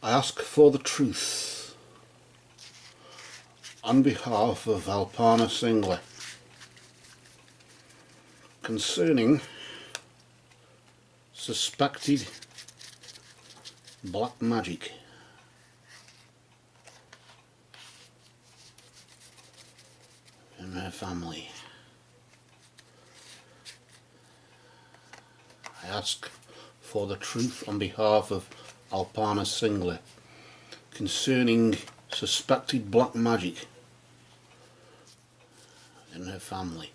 I ask for the truth on behalf of Alpana Singla concerning suspected black magic in her family. I ask for the truth on behalf of Alpana Singla concerning suspected black magic in her family.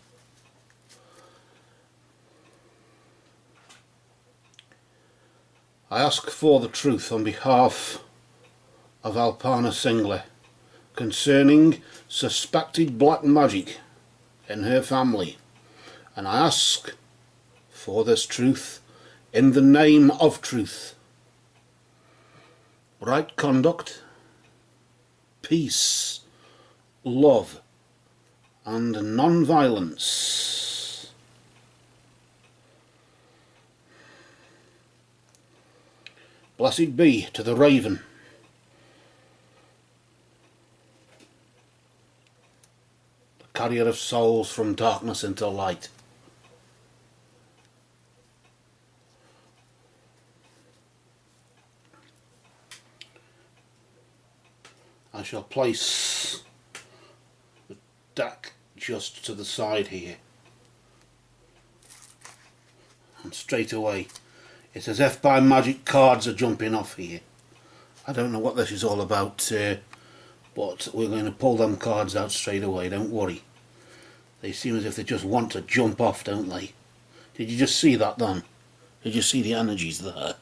I ask for the truth on behalf of Alpana Singla concerning suspected black magic in her family, and I ask for this truth in the name of truth, right conduct, peace, love and non-violence. Blessed be to the raven, the carrier of souls from darkness into light. I shall place the deck just to the side here, and straight away it's as if by magic cards are jumping off here. I don't know what this is all about, but we're going to pull them cards out straight away, don't worry. They seem as if they just want to jump off, don't they? Did you just see that then? Did you see the energies there?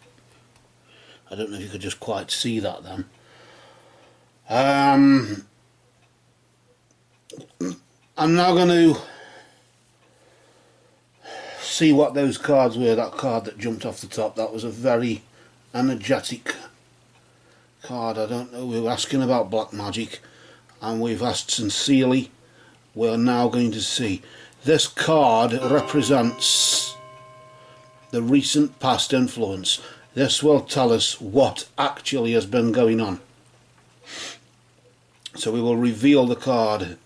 I don't know if you could just quite see that then. I'm now going to see what those cards were. That card that jumped off the top, that was a very energetic card. I don't know, we were asking about black magic and we've asked sincerely. We're now going to see. This card represents the recent past influence. This will tell us what actually has been going on. So we will reveal the card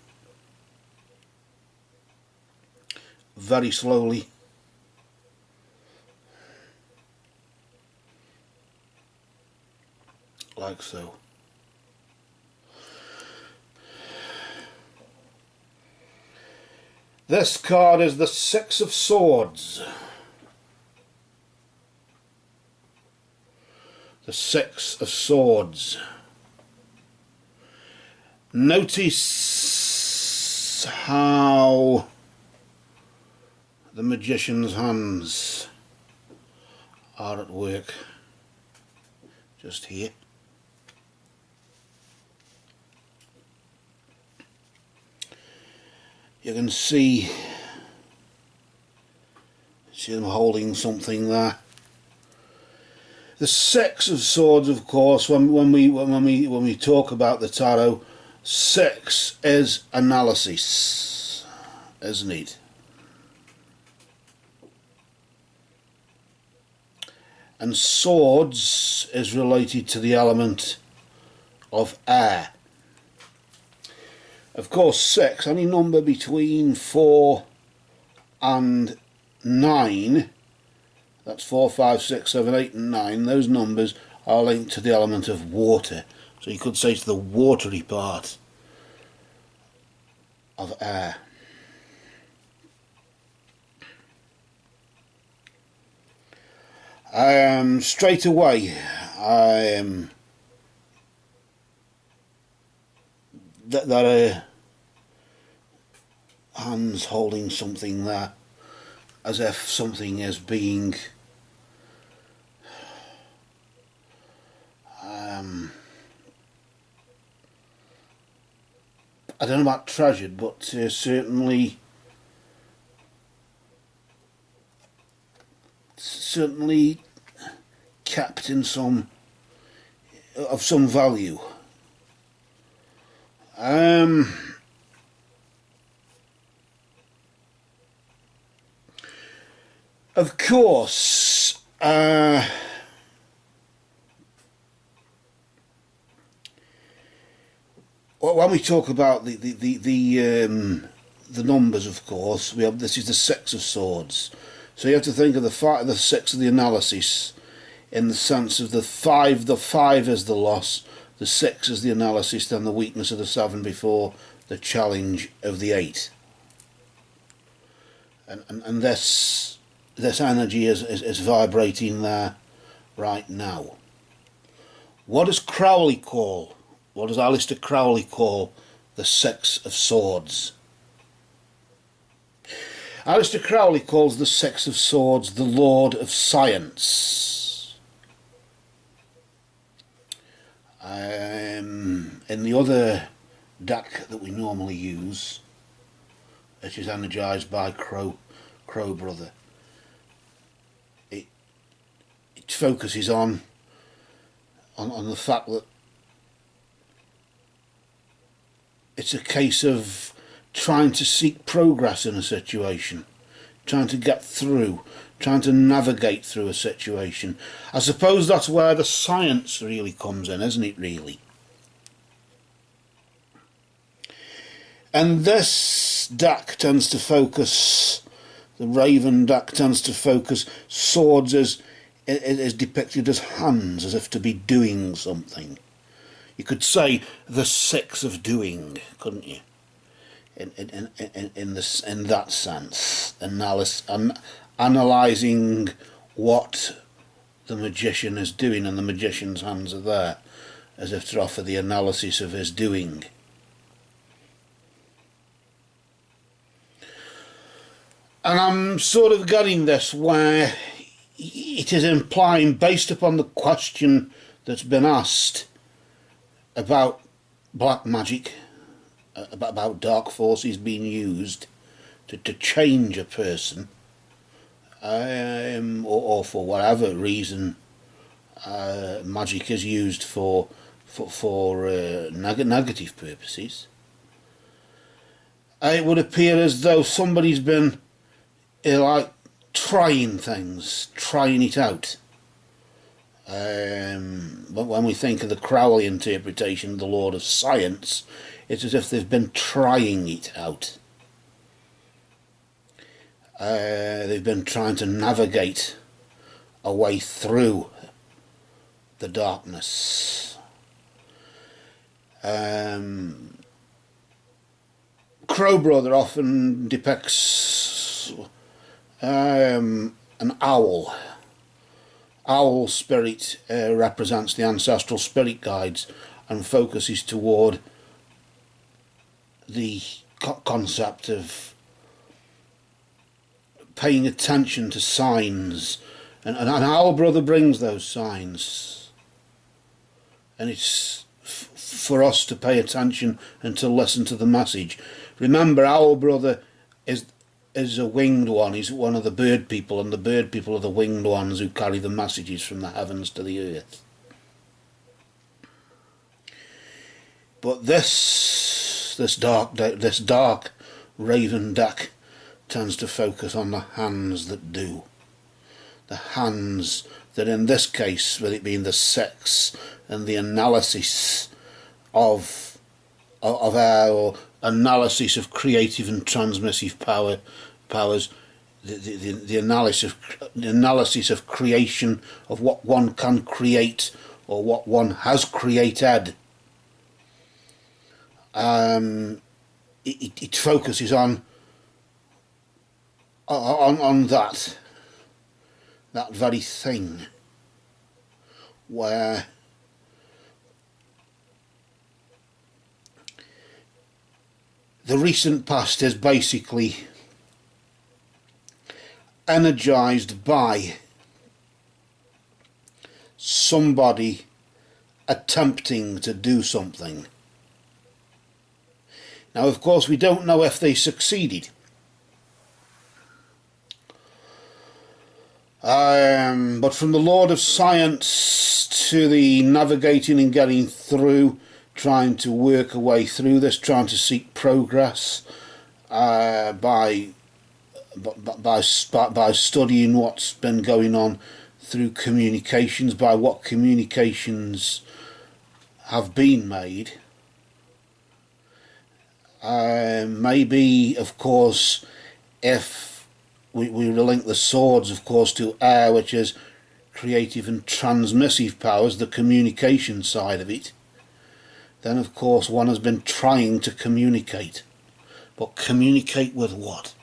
very slowly. Like so. This card is the Six of Swords. The Six of Swords. Notice how the magician's hands are at work just here. You can see him holding something there. The Six of Swords, of course, when we talk about the tarot, six is analysis, isn't it? And swords is related to the element of air. Of course, six, any number between 4 and 9, that's 4, 5, 6, 7, 8 and 9, those numbers are linked to the element of water. So you could say it's the watery part of air. Straight away, that hands holding something there, as if something is being I don't know about treasured, but certainly kept in some value. Of course, when we talk about the numbers, of course, we have this is the Six of Swords. So you have to think of the six of the analysis, in the sense of the five. The five is the loss, the six is the analysis, then the weakness of the seven before the challenge of the eight. And this energy is vibrating there right now. What does Crowley call? What does Aleister Crowley call the Six of Swords? Aleister Crowley calls the Six of Swords the Lord of Science. In the other deck that we normally use, which is energised by Crow Brother, it focuses on the fact that it's a case of trying to seek progress in a situation, trying to get through, trying to navigate through a situation. I suppose that's where the science really comes in, isn't it, really? And this deck tends to focus, the Raven deck tends to focus swords as depicted as hands, as if to be doing something. You could say the six of doing, couldn't you? In that sense, analysing what the magician is doing, and the magician's hands are there, as if to offer the analysis of his doing. And I'm sort of getting this where it is implying, based upon the question that's been asked about black magic, about dark forces being used to change a person, or for whatever reason magic is used for negative purposes. It would appear as though somebody's been like trying things, trying it out. But when we think of the Crowley interpretation, the Lord of Science, it's as if they've been trying it out. They've been trying to navigate a way through the darkness. Crow Brother often depicts an owl. Owl spirit represents the ancestral spirit guides and focuses toward the concept of paying attention to signs, and Owl Brother brings those signs, and it's for us to pay attention and to listen to the message. Remember, Owl Brother is a winged one. He's one of the bird people, and the bird people are the winged ones who carry the messages from the heavens to the earth. But this dark Raven deck tends to focus on the hands that do. The hands that, in this case, with it being the six and the analysis of our analysis of creative and transmissive powers, the analysis of creation, of what one can create or what one has created. It focuses on that very thing, where the recent past is basically energized by somebody attempting to do something. Now, of course, we don't know if they succeeded. But from the Lord of Science to the navigating and getting through, trying to work a way through this, trying to seek progress by studying what's been going on through communications, by what communications have been made, Maybe, of course, if we relink the swords, of course, to air, which is creative and transmissive powers, the communication side of it, then of course one has been trying to communicate. But communicate with what?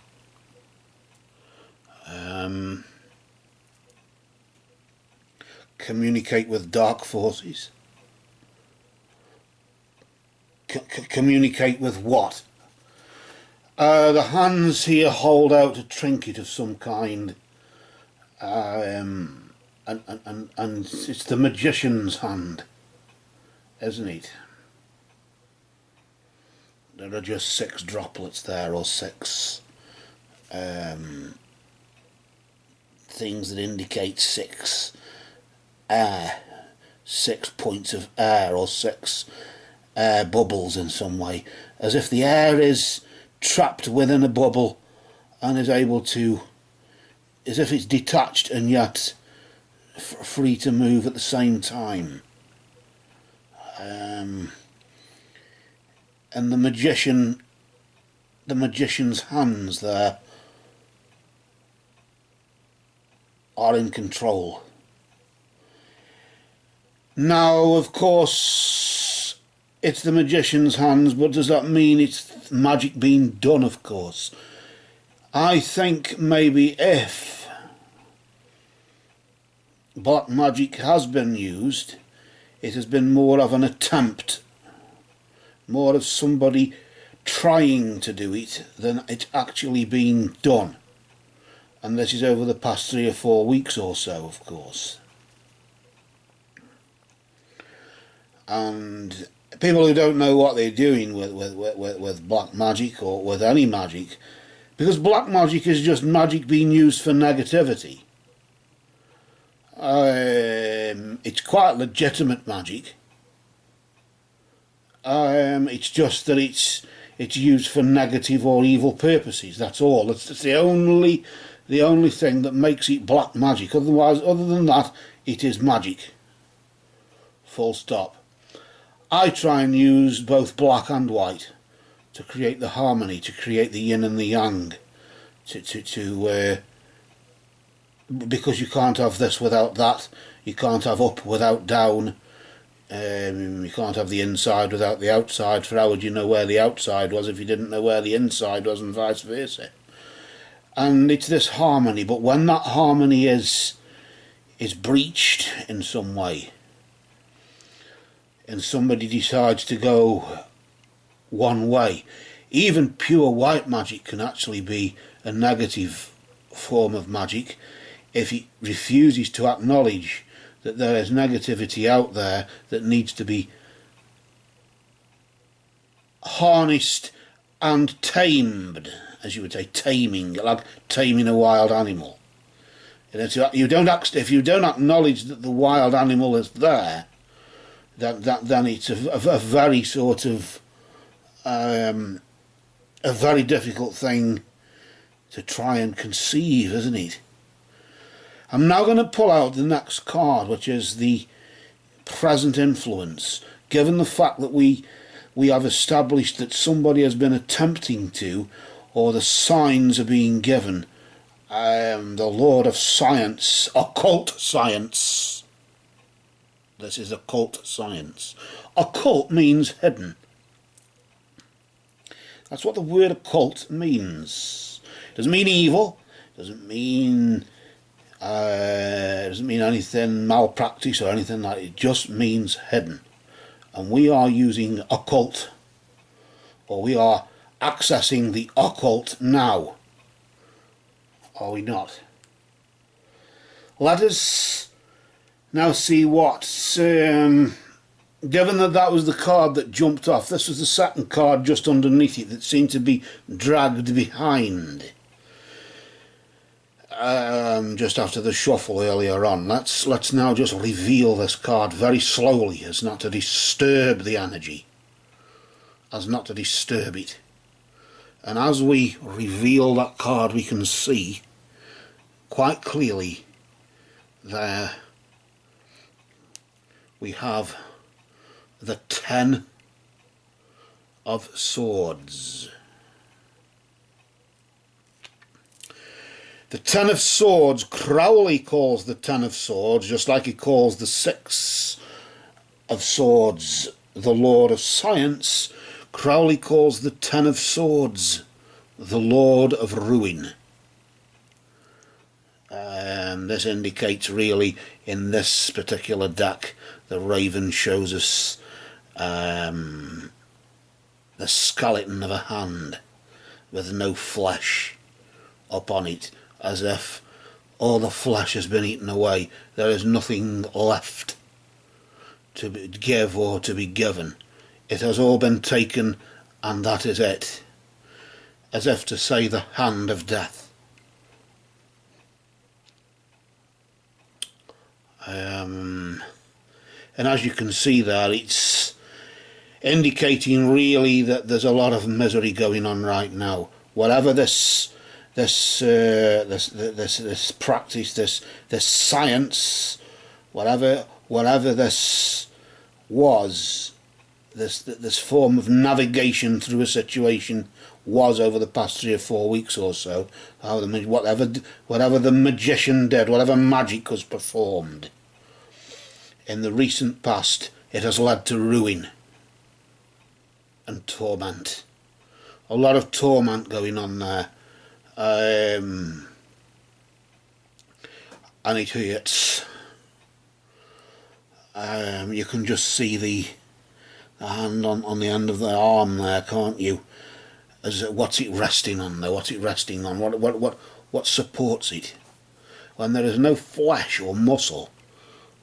Communicate with dark forces? Communicate with what? The hands here hold out a trinket of some kind, and it's the magician's hand, isn't it? There are just 6 droplets there, or 6 things that indicate 6 air, 6 points of air, or 6 air bubbles in some way, as if the air is trapped within a bubble and is able to, as if it's detached and yet free to move at the same time. And the magician's hands there are in control. Now, of course, it's the magician's hands, but does that mean it's magic being done? Of course. I think maybe if black magic has been used, it has been more of an attempt, more of somebody trying to do it than it actually being done. And this is over the past 3 or 4 weeks or so, of course. And people who don't know what they're doing with black magic, or with any magic, because black magic is just magic being used for negativity. It's quite legitimate magic. It's just that it's used for negative or evil purposes. That's all. It's the only thing that makes it black magic. Otherwise, other than that, it is magic. Full stop. I try and use both black and white to create the harmony, to create the yin and the yang, because you can't have this without that. You can't have up without down. You can't have the inside without the outside, for how would you know where the outside was if you didn't know where the inside was, and vice versa. And it's this harmony, but when that harmony is breached in some way, and somebody decides to go one way, even pure white magic can actually be a negative form of magic if it refuses to acknowledge that there is negativity out there that needs to be harnessed and tamed, as you would say, taming, like taming a wild animal. And if you don't acknowledge that the wild animal is there, then it's a very sort of a very difficult thing to try and conceive, isn't it? I'm now going to pull out the next card, which is the present influence. Given the fact that we have established that somebody has been attempting to, or the signs are being given, the Lord of Science, occult science. This is occult science. Occult means hidden. That's what the word occult means. It doesn't mean evil. It doesn't mean anything malpractice or anything like that. It just means hidden. And we are using occult, or we are accessing the occult now. Are we not? Let us now see what, given that was the card that jumped off, this was the second card just underneath it that seemed to be dragged behind. Just after the shuffle earlier on. Let's now just reveal this card very slowly, as not to disturb the energy, as not to disturb it. And as we reveal that card, we can see quite clearly there we have the 10 of Swords. The Ten of Swords, Crowley calls the Ten of Swords, just like he calls the Six of Swords the Lord of Science. Crowley calls the Ten of Swords the Lord of Ruin. This indicates really in this particular deck the Raven shows us the skeleton of a hand with no flesh upon it, as if all the flesh has been eaten away. There is nothing left to give or to be given. It has all been taken, and that is it. As if to say the hand of death. And as you can see there, it's indicating really that there's a lot of misery going on right now. Whatever this practice, this science, whatever this was, this form of navigation through a situation was over the past 3 or 4 weeks or so, whatever the magician did, whatever magic was performed in the recent past, it has led to ruin and torment. A lot of torment going on there, and it hurts. You can just see the hand on the end of the arm there, can't you? As what's it resting on there? What's it resting on? What supports it? When there is no flesh or muscle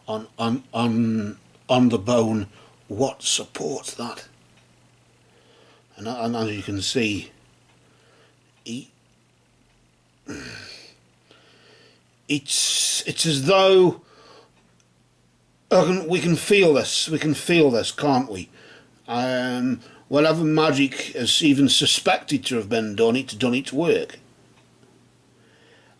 on the bone, what supports that? And as you can see, it's as though we can feel this. We can feel this, can't we? Whatever magic is even suspected to have been done, it's done its work.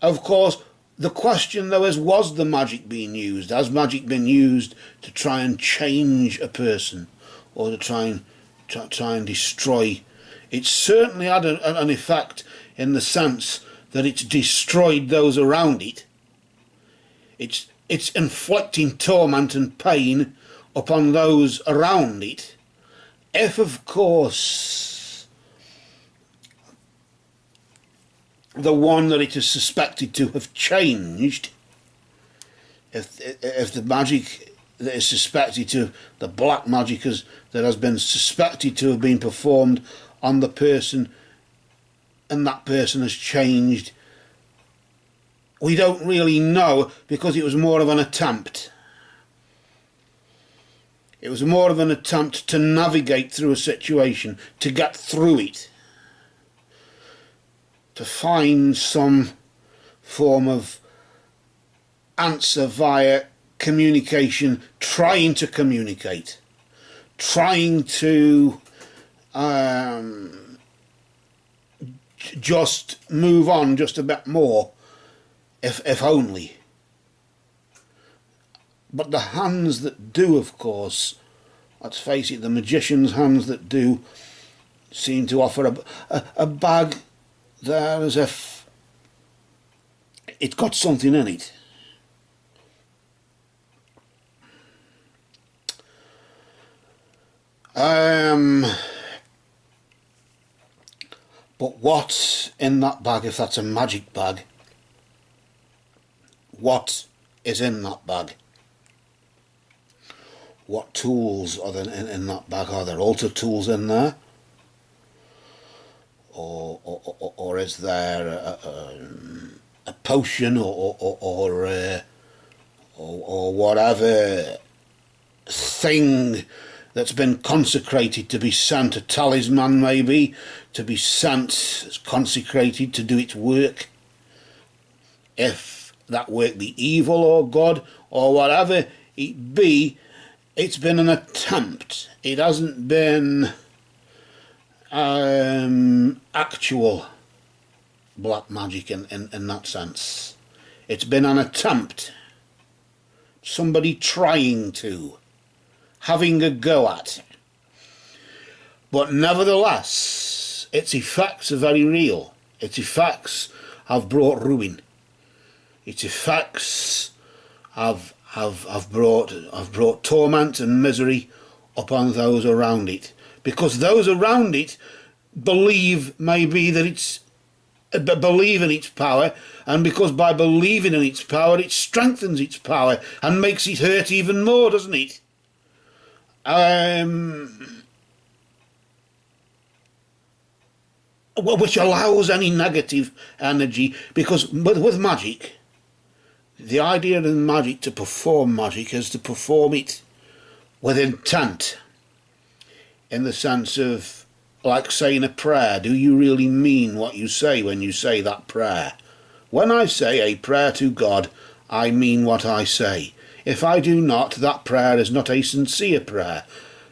Of course, the question though is, was the magic being used? Has magic been used to try and change a person, or to try and destroy? It's certainly had an effect in the sense that it's destroyed those around it. It's inflicting torment and pain upon those around it. If, of course, the one that it is suspected to have changed, if the magic that is suspected to, the black magic that has been suspected to have been performed on the person, and that person has changed, we don't really know, because it was more of an attempt. It was more of an attempt to navigate through a situation, to get through it, to find some form of answer via communication, trying to communicate, trying to just move on just a bit more, if only. But the hands that do, of course, let's face it, the magician's hands that do seem to offer a bag there as if it's got something in it. But what's in that bag, if that's a magic bag? What is in that bag? What tools are there in that bag? Are there altar tools in there? Or is there a potion or whatever thing that's been consecrated to be sent, a talisman maybe, to be sent, consecrated to do its work? If that work be evil or God or whatever it be, it's been an attempt. It hasn't been actual black magic in that sense. It's been an attempt. Somebody trying to, having a go at. But nevertheless, its effects are very real. Its effects have brought ruin. Its effects have brought torment and misery upon those around it, because those around it believe maybe that believe in its power, and because by believing in its power it strengthens its power and makes it hurt even more, doesn't it? Which allows any negative energy, because with magic, the idea of magic, to perform magic, is to perform it with intent, in the sense of, like saying a prayer. Do you really mean what you say when you say that prayer? When I say a prayer to God, I mean what I say. If I do not, that prayer is not a sincere prayer,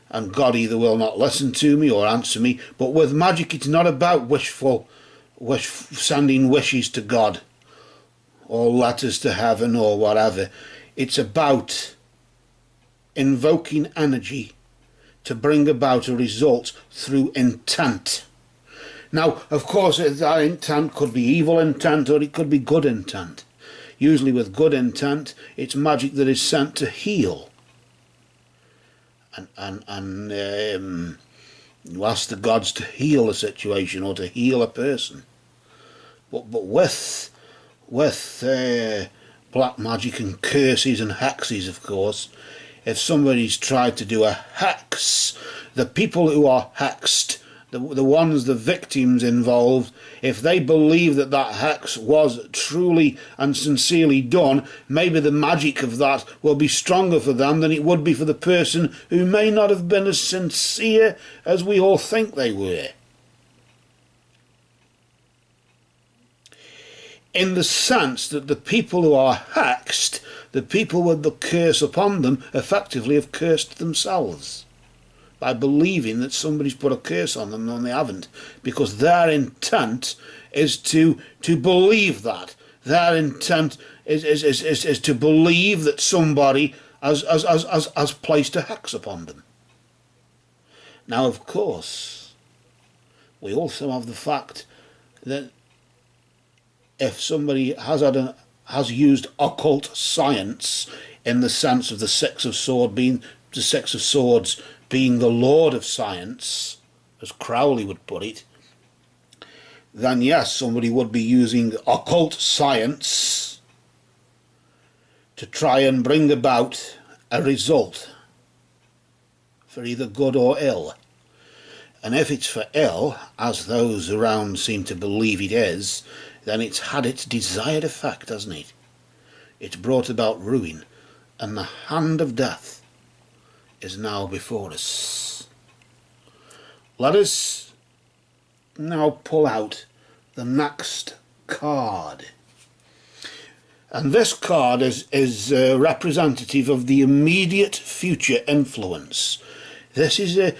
and God either will not listen to me or answer me. But with magic, it's not about sending wishes to God or letters to heaven or whatever. It's about invoking energy to bring about a result through intent. Now, of course, that intent could be evil intent or it could be good intent. Usually with good intent, it's magic that is sent to heal. And you ask the gods to heal a situation or to heal a person. But with black magic and curses and hexes, of course, if somebody's tried to do a hex, the people who are hexed, the ones, the victims involved, if they believe that that hex was truly and sincerely done, maybe the magic of that will be stronger for them than it would be for the person who may not have been as sincere as we all think they were. In the sense that the people who are hexed, the people with the curse upon them, effectively have cursed themselves by believing that somebody's put a curse on them when they haven't, because their intent is to believe that. Their intent is to believe that somebody has placed a hex upon them. Now, of course, we also have the fact that if somebody has used occult science, in the sense of the Six of Swords being the Lord of science, as Crowley would put it, then yes, somebody would be using occult science to try and bring about a result for either good or ill. And if it's for ill, as those around seem to believe it is, then it's had its desired effect, hasn't it? It's brought about ruin, and the hand of death is now before us. Let us now pull out the next card. And this card is representative of the immediate future influence. This is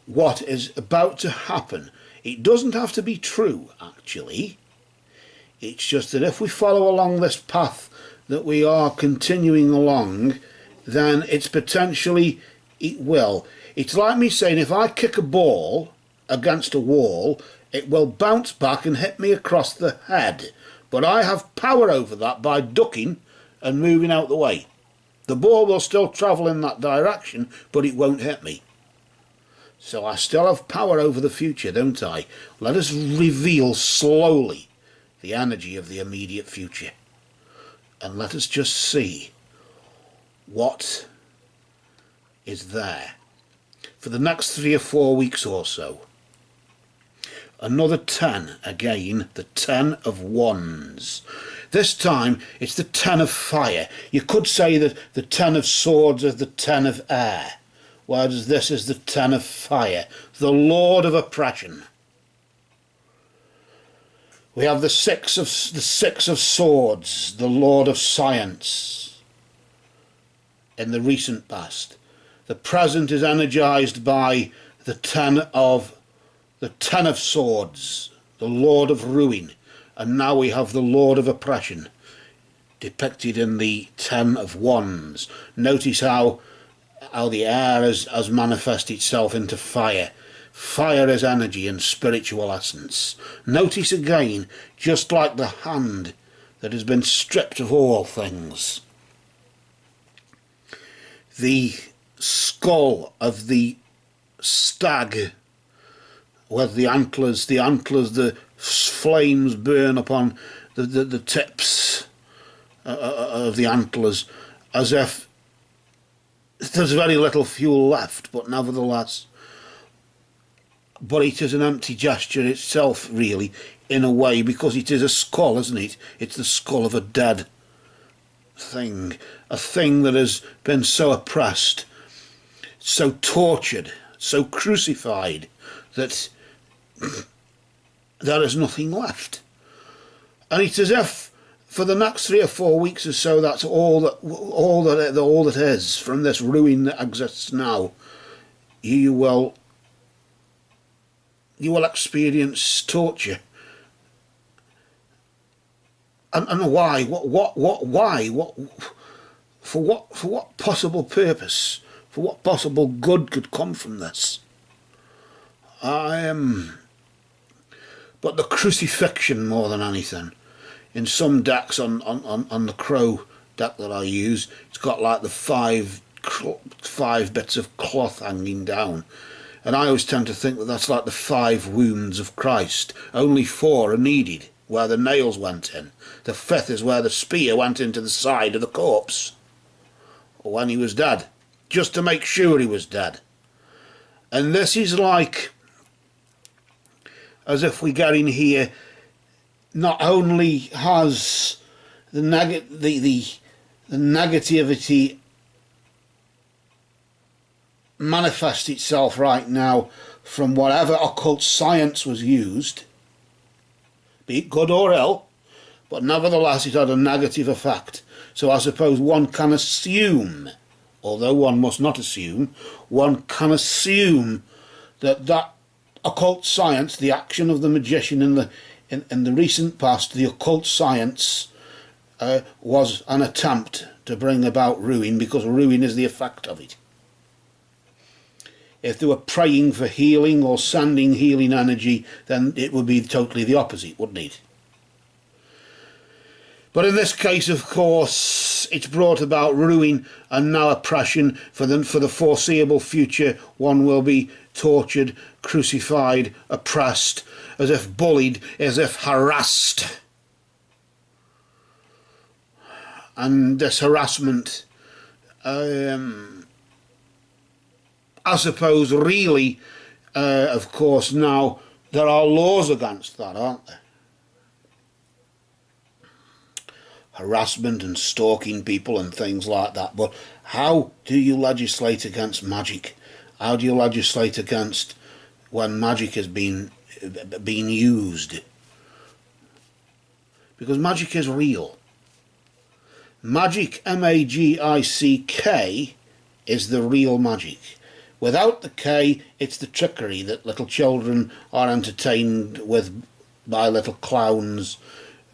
what is about to happen. It doesn't have to be true, actually. It's just that if we follow along this path that we are continuing along, then it's potentially, it will. It's like me saying, if I kick a ball against a wall, it will bounce back and hit me across the head. But I have power over that by ducking and moving out the way. The ball will still travel in that direction, but it won't hit me. So I still have power over the future, don't I? Let us reveal slowly the energy of the immediate future. And let us just see what is there for the next 3 or 4 weeks or so. Another 10, again, the 10 of Wands. This time it's the 10 of fire. You could say that the 10 of Swords is the 10 of air, whereas this is the 10 of fire, the Lord of oppression. We have the six of Swords, the Lord of science, in the recent past. The present is energized by the 10 of Swords, the Lord of ruin, and now we have the Lord of oppression depicted in the 10 of Wands. Notice how the air has manifested itself into fire, Fire is energy and spiritual essence. Notice again, just like the hand that has been stripped of all things. The skull of the stag, with the antlers, the flames burn upon the tips of the antlers, as if there's very little fuel left, but nevertheless. But it is an empty gesture itself, really, in a way, because it is a skull, isn't it? It's the skull of a dead thing, a thing that has been so oppressed, so tortured, so crucified, that there is nothing left. And it's as if for the next 3 or 4 weeks or so, that's all that is from this ruin that exists now. You will experience torture. And why? Why? For what possible purpose? For what possible good could come from this? But the crucifixion more than anything. In some decks on the Crow deck that I use, it's got like the five bits of cloth hanging down. And I always tend to think that that's like the 5 wounds of Christ. Only 4 are needed, where the nails went in. The 5th is where the spear went into the side of the corpse, or when he was dead, just to make sure he was dead. And this is like, as if we get in here, not only has the negativity manifest itself right now from whatever occult science was used, be it good or ill, but nevertheless it had a negative effect. So I suppose one can assume, although one must not assume, one can assume that that occult science, the action of the magician in the recent past, the occult science was an attempt to bring about ruin, because ruin is the effect of it. If they were praying for healing or sending healing energy, then it would be totally the opposite, wouldn't it? But in this case, of course, it's brought about ruin and now oppression. For the foreseeable future, one will be tortured, crucified, oppressed, as if bullied, as if harassed. And this harassment, I suppose, really, of course, now there are laws against that, aren't there? Harassment and stalking people and things like that. But how do you legislate against magic? How do you legislate against when magic has been used? Because magic is real. Magic, M-A-G-I-C-K, is the real magic. Without the K, it's the trickery that little children are entertained with by little clowns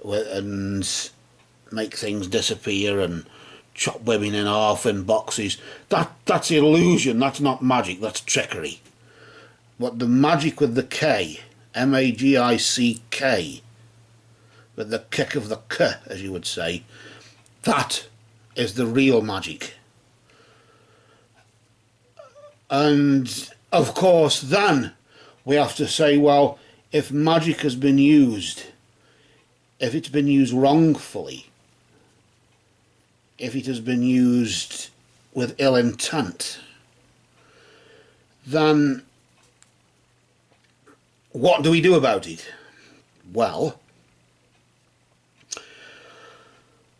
and make things disappear and chop women in half in boxes. That's illusion, that's not magic, that's trickery. But the magic with the K, M-A-G-I-C-K, with the kick of the K, as you would say, that is the real magic. And of course then we have to say, well, if magic has been used, if it's been used wrongfully, if it has been used with ill intent, then what do we do about it? Well,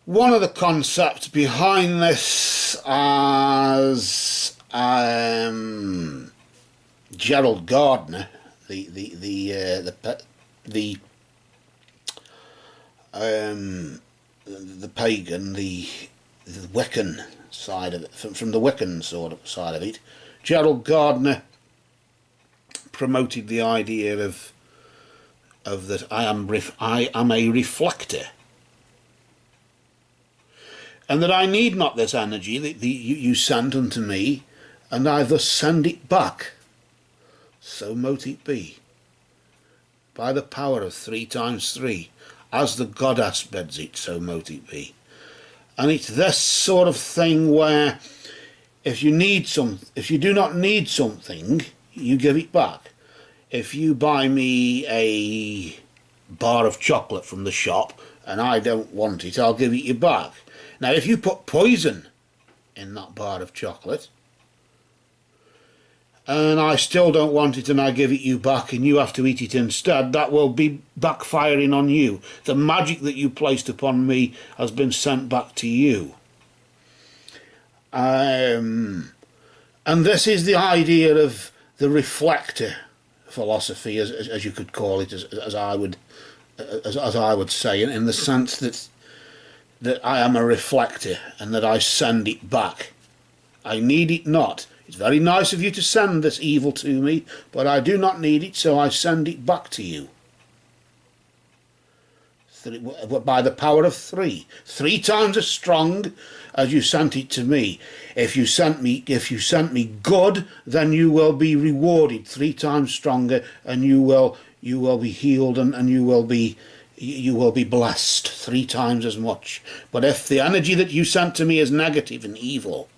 one of the concepts behind this, as Gerald Gardner, the pagan, the Wiccan side of it, from the Wiccan side of it, Gerald Gardner promoted the idea of that I am a reflector, and that I need not this energy that you send unto me, and I thus send it back so mote it be. By the power of 3 times 3, as the goddess bids it, so mote it be. And it's this sort of thing where if you do not need something, you give it back. If you buy me a bar of chocolate from the shop and I don't want it, I'll give it you back. Now, if you put poison in that bar of chocolate and I still don't want it and I give it you back and you have to eat it instead, that will be backfiring on you. The magic that you placed upon me has been sent back to you. And this is the idea of the reflector philosophy, as you could call it, as I would say, in the sense that I am a reflector and that I send it back. I need it not. It's very nice of you to send this evil to me, but I do not need it, so I send it back to you. By the power of 3. 3 times as strong as you sent it to me. If you sent me good, then you will be rewarded 3 times stronger, and you will be healed, and you will be blessed 3 times as much. But if the energy that you sent to me is negative and evil,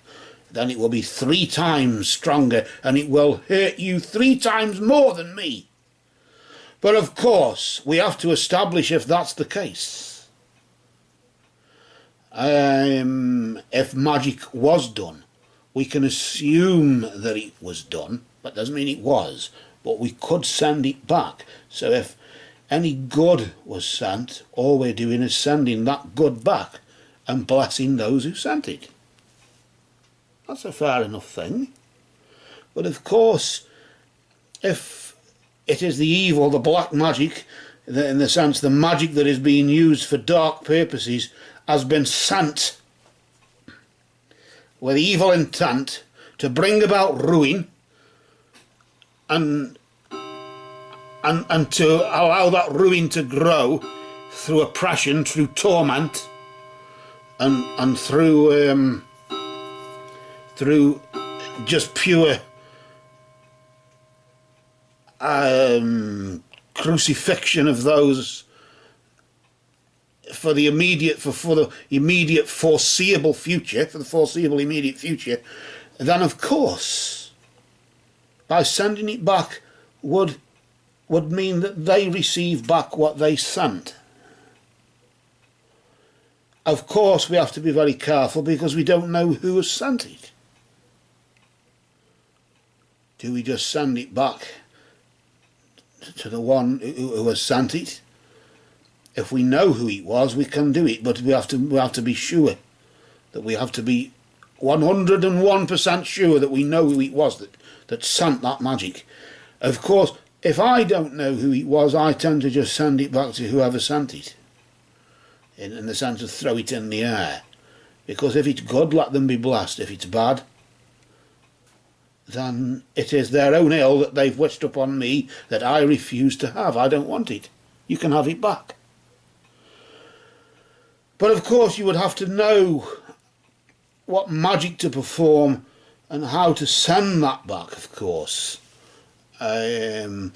then it will be 3 times stronger, and it will hurt you 3 times more than me. But of course, we have to establish if that's the case. If magic was done, we can assume that it was done, but doesn't mean it was. But we could send it back. So if any good was sent, all we're doing is sending that good back and blessing those who sent it. That's a fair enough thing. But of course, if it is the evil, the black magic, in the sense the magic that is being used for dark purposes, has been sent with evil intent to bring about ruin and to allow that ruin to grow through oppression, through torment, and through just pure crucifixion of those for the immediate foreseeable future, then of course, by sending it back would mean that they receive back what they sent. Of course, we have to be very careful because we don't know who has sent it. Do we just send it back to the one who has sent it? If we know who it was, we can do it, but we have to be sure that we have to be 101% sure that we know who it was that sent that magic. Of course, if I don't know who it was, I tend to just send it back to whoever sent it, in the sense of throw it in the air. Because if it's good, let them be blessed. If it's bad, then it is their own ill that they've wished upon me that I refuse to have. I don't want it. You can have it back. But of course you would have to know what magic to perform and how to send that back, of course. A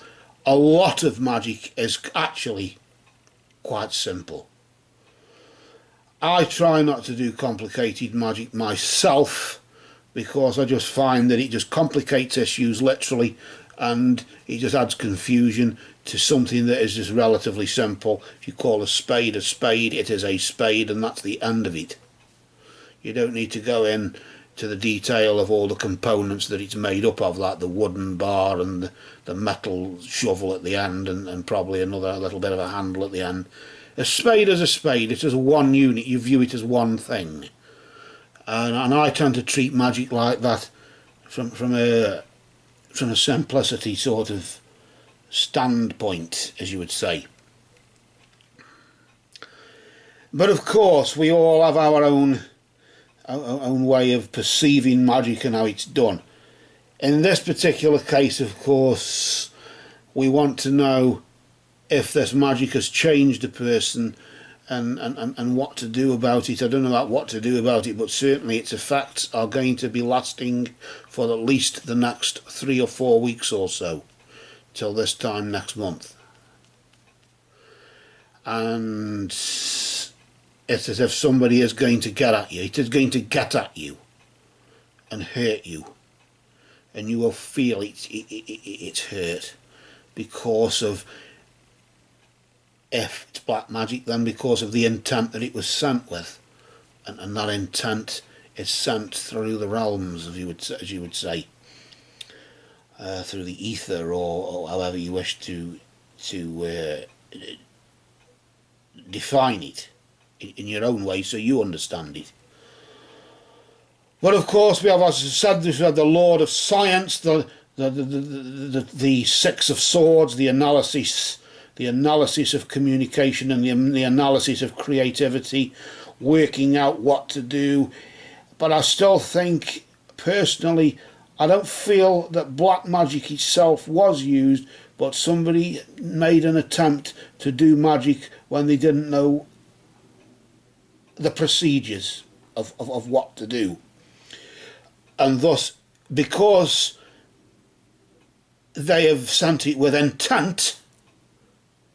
lot of magic is actually quite simple. I try not to do complicated magic myself, because I just find that it just complicates issues literally, and it just adds confusion to something that is just relatively simple. If you call a spade, it is a spade, and that's the end of it. You don't need to go in to the detail of all the components that it's made up of, like the wooden bar and the metal shovel at the end, and probably another little bit of a handle at the end. A spade is a spade. It's just one unit. You view it as one thing. And I tend to treat magic like that from a simplicity sort of standpoint, as you would say. But of course, we all have our own way of perceiving magic and how it's done. In this particular case, of course, we want to know if this magic has changed a person and what to do about it. I don't know about what to do about it, but certainly its effects are going to be lasting for at least the next 3 or 4 weeks or so. till this time next month. And it's as if somebody is going to get at you. It is going to get at you and hurt you, and you will feel it's hurt, because of, if it's black magic, then because of the intent that it was sent with, and that intent is sent through the realms, as you would say, through the ether, or however you wish to define it in your own way, so you understand it. But of course, we have, as I said, we have the Lord of Science, the Six of Swords, the analysis of communication, and the analysis of creativity, working out what to do. But I still think, personally, I don't feel that black magic itself was used, but somebody made an attempt to do magic when they didn't know the procedures of what to do. And thus, because they have sent it with intent,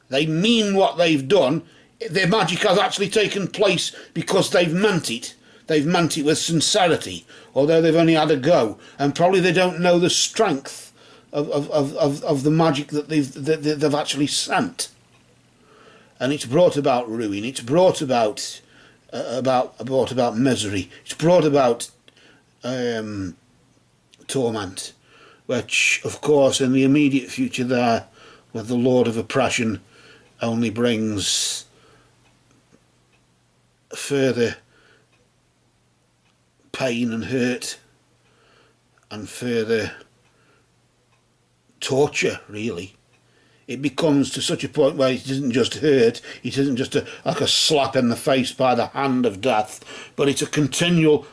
they mean what they've done, their magic has actually taken place because they've meant it. They've meant it with sincerity, although they've only had a go. And probably they don't know the strength of the magic that they've actually sent. And it's brought about ruin, it's brought about misery, it's brought about torment, which of course in the immediate future there, with the Lord of Oppression, only brings further pain and hurt and further torture, really. It becomes to such a point where it isn't just hurt, it isn't just like a slap in the face by the hand of death, but it's a continual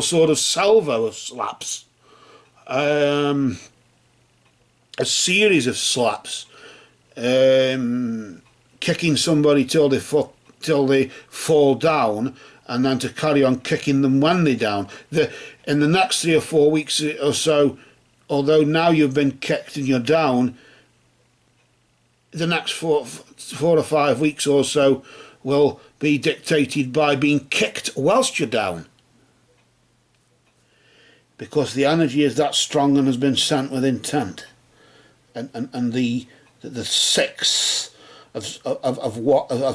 sort of salvo of slaps, a series of slaps, kicking somebody till they fall down, and then to carry on kicking them when they're down. In the next 3 or 4 weeks or so, although now you've been kicked and you're down, the next 4 or 5 weeks or so will be dictated by being kicked whilst you're down, because the energy is that strong and has been sent with intent. And the Six of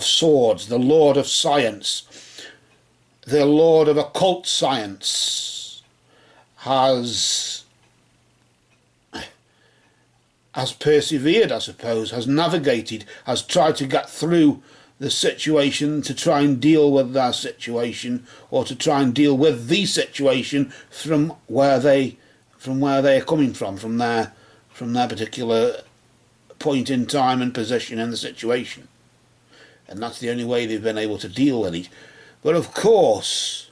Swords, the Lord of Science, the Lord of Occult Science, has persevered, I suppose, has navigated, has tried to get through the situation, to try and deal with their situation, or to try and deal with the situation from where they are coming from their particular point in time and position in the situation. And that's the only way they've been able to deal with it. But of course,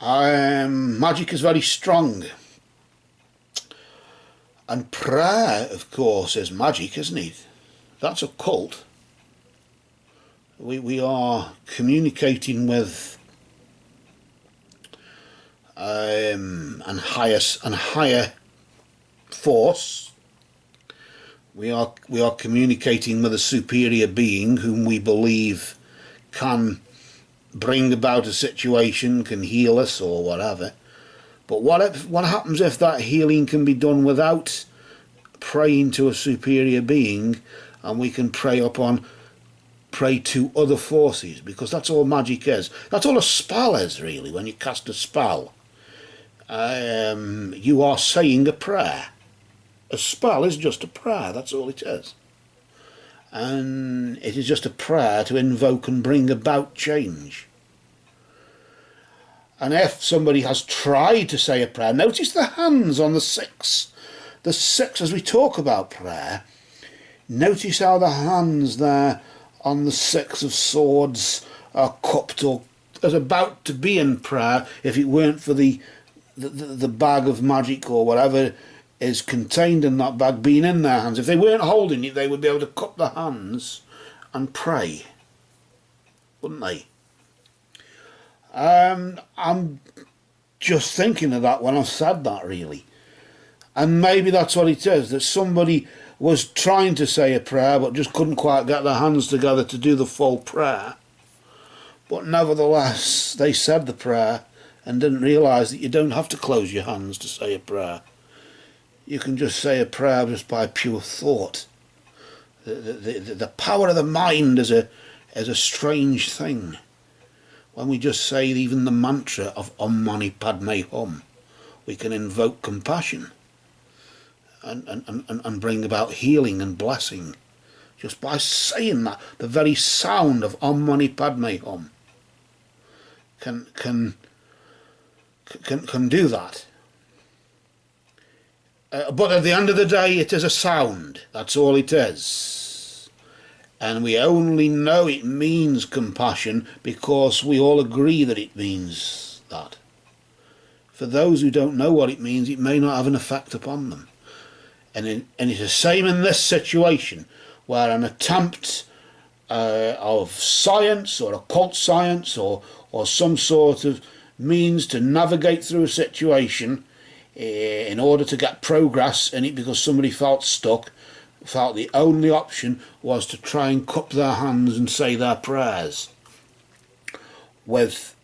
magic is very strong. And prayer, of course, is magic, isn't it? That's occult. We are communicating with an higher force. We are communicating with a superior being whom we believe can bring about a situation, can heal us or whatever. But what happens if that healing can be done without praying to a superior being, and we can pray to other forces? Because that's all magic is. That's all a spell is, really. When you cast a spell, you are saying a prayer. A spell is just a prayer, that's all it is. And it is just a prayer to invoke and bring about change. And if somebody has tried to say a prayer, notice the hands on the Six. The Six, as we talk about prayer, notice how the hands there on the Six of Swords are cupped, or as about to be in prayer, if it weren't for the bag of magic or whatever is contained in that bag being in their hands. If they weren't holding it, they would be able to cup their hands and pray, wouldn't they? I'm just thinking of that when I said that, really. And maybe that's what it is, that somebody was trying to say a prayer but just couldn't quite get their hands together to do the full prayer. But nevertheless, they said the prayer and didn't realise that you don't have to close your hands to say a prayer. You can just say a prayer just by pure thought. The power of the mind is a strange thing. When we just say even the mantra of Om Mani Padme Hum, we can invoke compassion and bring about healing and blessing just by saying that. The very sound of Om Mani Padme Hum can do that. But at the end of the day, it is a sound. That's all it is. And we only know it means compassion because we all agree that it means that. For those who don't know what it means, it may not have an effect upon them. And it's the same in this situation, where an attempt of science or occult science or some sort of means to navigate through a situation in order to get progress in it, because somebody felt stuck, felt the only option was to try and cup their hands and say their prayers with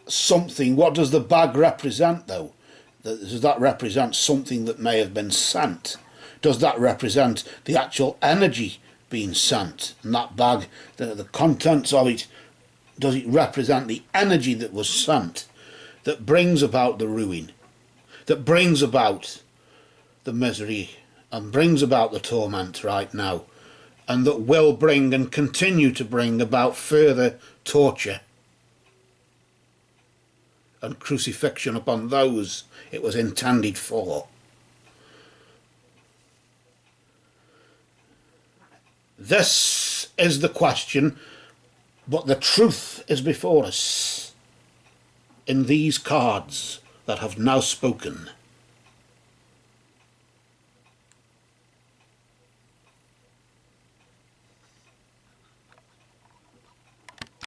something. What does the bag represent, though? Does that represent something that may have been sent? Does that represent the actual energy being sent? And that bag, the contents of it, does it represent the energy that was sent, that brings about the ruin, that brings about the misery and brings about the torment right now, and that will bring and continue to bring about further torture and crucifixion upon those it was intended for? This is the question, but the truth is before us in these cards that have now spoken.